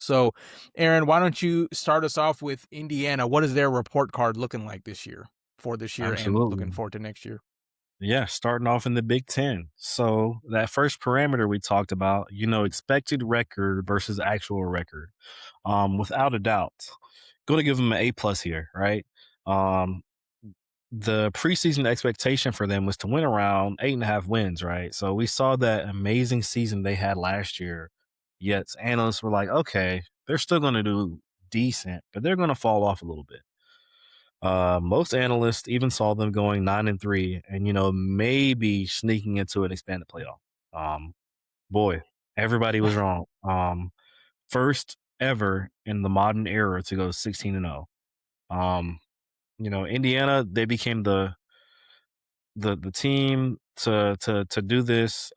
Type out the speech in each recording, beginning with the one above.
So, Aaron, why don't you start us off with Indiana? What is their report card looking like for this year and looking Absolutely. forward to next year? Yeah, starting off in the Big Ten. So that first parameter we talked about, expected record versus actual record. Without a doubt, going to give them an A plus here, right? Um, the preseason expectation for them was to win around 8.5 wins, right? So we saw that amazing season they had last year. Yet analysts were like, okay, they're still going to do decent, but they're going to fall off a little bit. Most analysts even saw them going 9-3, and maybe sneaking into an expanded playoff. Um, Boy, everybody was wrong. First ever in the modern era to go 16-0. Um, Indiana, they became the team to do this.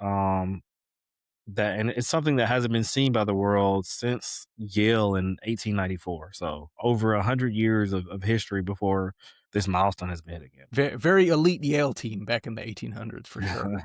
And it's something that hasn't been seen by the world since Yale in 1894. So over 100 years of history before this milestone has been hit again. Very elite Yale team back in the 1800s for sure.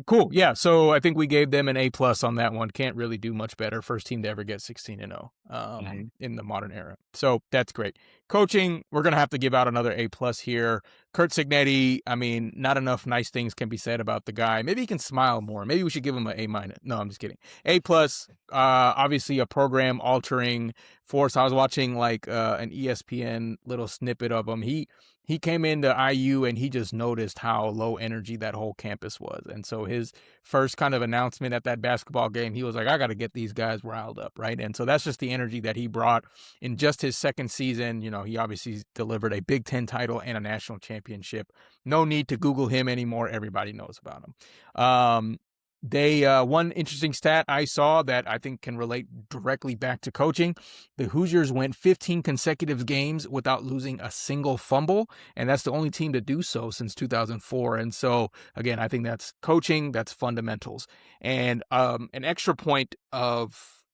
Cool. Yeah. So I think we gave them an A plus on that one. Can't really do much better. First team to ever get 16-0 Mhm. in the modern era. So that's great. Coaching, we're gonna have to give out another A plus here. Kurt Signetti. I mean, not enough nice things can be said about the guy. Maybe he can smile more. Maybe we should give him an A minus. No, I'm just kidding. A plus. Obviously a program altering force. I was watching like an ESPN little snippet of him. He came into IU and he just noticed how low energy that whole campus was. And so his first kind of announcement at that basketball game, he was like, I got to get these guys riled up, right? And so that's just the energy that he brought in just his second season. He obviously delivered a Big Ten title and a national championship. No need to Google him anymore. Everybody knows about him. They one interesting stat I saw that I think can relate directly back to coaching. The Hoosiers went 15 consecutive games without losing a single fumble, and that's the only team to do so since 2004. And so, again, I think that's coaching, that's fundamentals. And an extra point of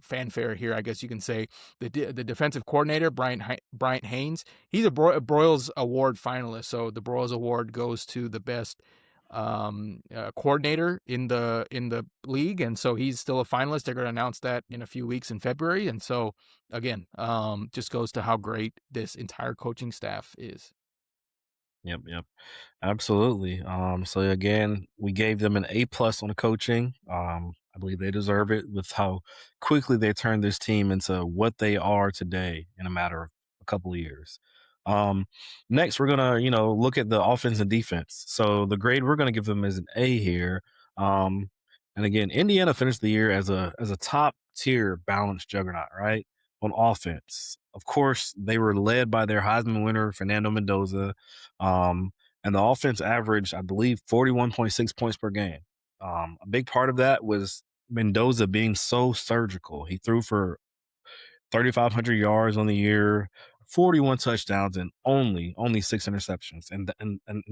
fanfare here, I guess you can say, the defensive coordinator Bryant Haynes. He's a Broyles Award finalist, so the Broyles Award goes to the best coordinator in the league, and so he's still a finalist. They're going to announce that in a few weeks in February, and so again, just goes to how great this entire coaching staff is. Yep, yep. Absolutely. So again, we gave them an A plus on the coaching. I believe they deserve it with how quickly they turned this team into what they are today in a matter of a couple of years. Um, Next, we're gonna look at the offense and defense. So the grade we're gonna give them is an A here. Um, and again, Indiana finished the year as a top tier balanced juggernaut, right? On offense, of course, they were led by their Heisman winner Fernando Mendoza. Um, and the offense averaged, I believe, 41.6 points per game. A big part of that was Mendoza being so surgical. He threw for 3,500 yards on the year, 41 touchdowns, and only 6 interceptions. And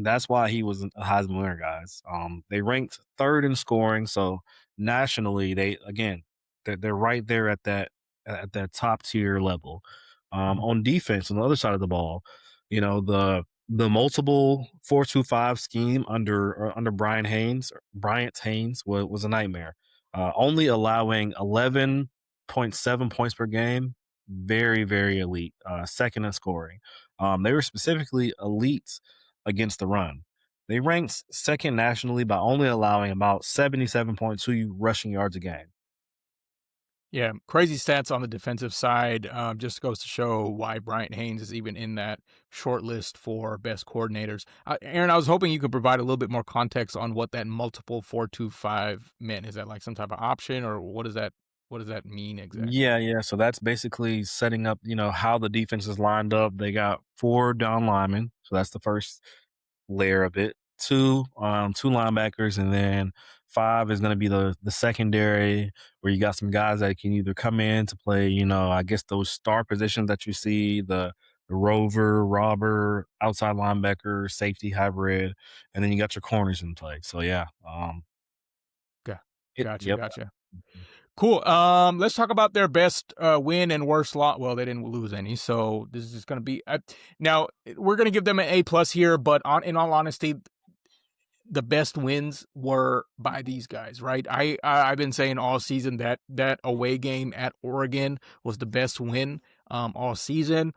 that's why he was a Heisman winner, guys. They ranked third in scoring, so nationally, they're right there at that top tier level. On defense, on the other side of the ball, the multiple 4-2-5 scheme under Bryant Haynes was a nightmare. Only allowing 11.7 points per game, very, very elite. Second in scoring. They were specifically elite against the run. They ranked second nationally by only allowing about 77.2 rushing yards a game. Yeah, crazy stats on the defensive side. Just goes to show why Bryant Haynes is even in that short list for best coordinators. Aaron, I was hoping you could provide a little bit more context on what that multiple 4-2-5 meant. Is that like some type of option, or what does that mean exactly? Yeah, yeah. So that's basically setting up, how the defense is lined up. They got four down linemen. So that's the first layer of it. Two linebackers, and then five is going to be the secondary, where you got some guys that can either come in to play, I guess those star positions that you see, the rover, robber, outside linebacker, safety hybrid, and then you got your corners in play. So yeah, Okay, yep. gotcha. Cool. Let's talk about their best win and worst loss. Well, they didn't lose any, so this is just going to be now. We're going to give them an A plus here, but in all honesty, the best wins were by these guys, right? I've been saying all season that that away game at Oregon was the best win all season.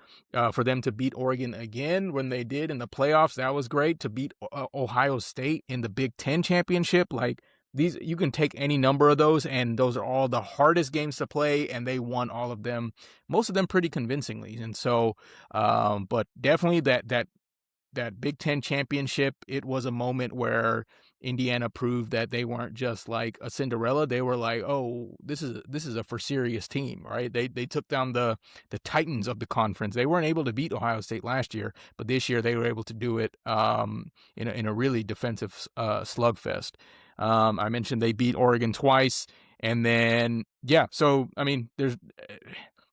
For them to beat Oregon again when they did in the playoffs, that was great. To beat Ohio State in the Big Ten championship, like these, you can take any number of those, and those are all the hardest games to play, and they won all of them, most of them pretty convincingly. And so, but definitely that Big Ten championship, it was a moment where Indiana proved that they weren't just like a Cinderella. They were like, oh, this is a for serious team, right? They took down the Titans of the conference. They weren't able to beat Ohio State last year, but this year they were able to do it in a really defensive slugfest. I mentioned they beat Oregon twice, and then yeah. So I mean, there's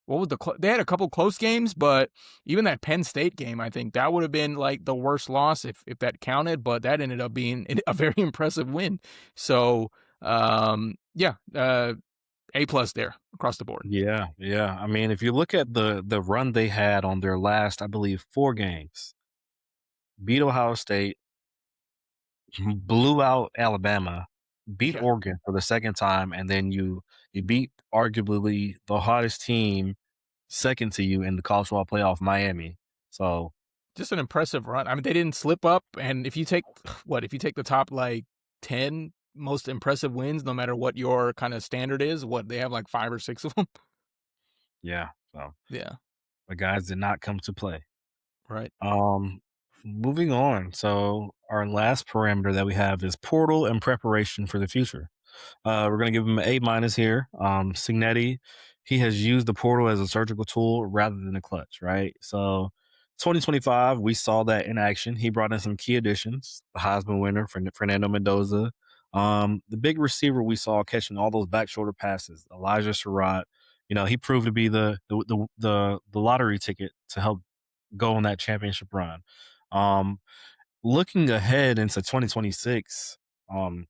what was they had a couple close games, but even that Penn State game, I think that would have been like the worst loss if that counted, but that ended up being a very impressive win. So, yeah, A plus there across the board. Yeah, yeah. I mean, if you look at the run they had on their last, I believe, 4 games, beat Ohio State, blew out Alabama, beat Yeah, Oregon for the second time, and then you beat arguably the hottest team second to you in the college football playoff, Miami. So, just an impressive run. I mean, they didn't slip up, and if you take if you take the top like 10 most impressive wins, no matter what your kind of standard is, what they have like 5 or 6 of them. yeah, so Yeah, the guys did not come to play. right. Um, moving on. So, our last parameter that we have is portal and preparation for the future. We're gonna give him an A minus here. Signetti, he has used the portal as a surgical tool rather than a clutch, right? So 2025, we saw that in action. He brought in some key additions, the Heisman winner, Fernando Mendoza. The big receiver we saw catching all those back shoulder passes, Elijah Surratt. You know, he proved to be the lottery ticket to help go on that championship run. Um, looking ahead into 2026, um,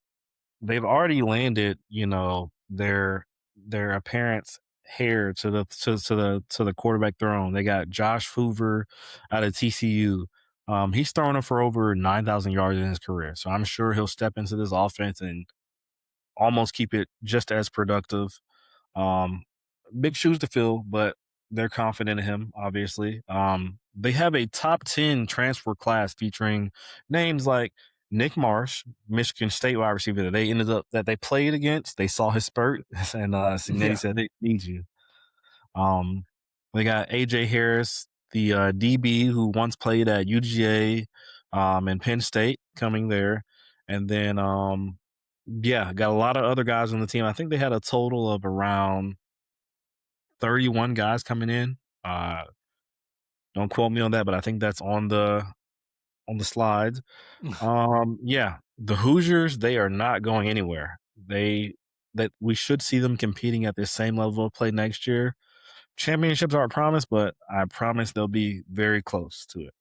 they've already landed, you know, their apparent heir to the quarterback throne. They got Josh Hoover out of TCU. He's thrown it for over 9,000 yards in his career. So I'm sure he'll step into this offense and almost keep it just as productive. Um, big shoes to fill, but they're confident in him, obviously. They have a top 10 transfer class featuring names like Nick Marsh, Michigan State wide receiver that they played against. They saw his spurt, and Signetti Yeah, said they need you. Um, they got AJ Harris, the DB who once played at UGA and Penn State, coming there, and then yeah, got a lot of other guys on the team. I think they had a total of around 31 guys coming in. Uh, don't quote me on that, but I think that's on the slides. Yeah, the Hoosiers, they are not going anywhere. That we should see them competing at the same level of play next year. Championships aren't promised, but I promise they'll be very close to it.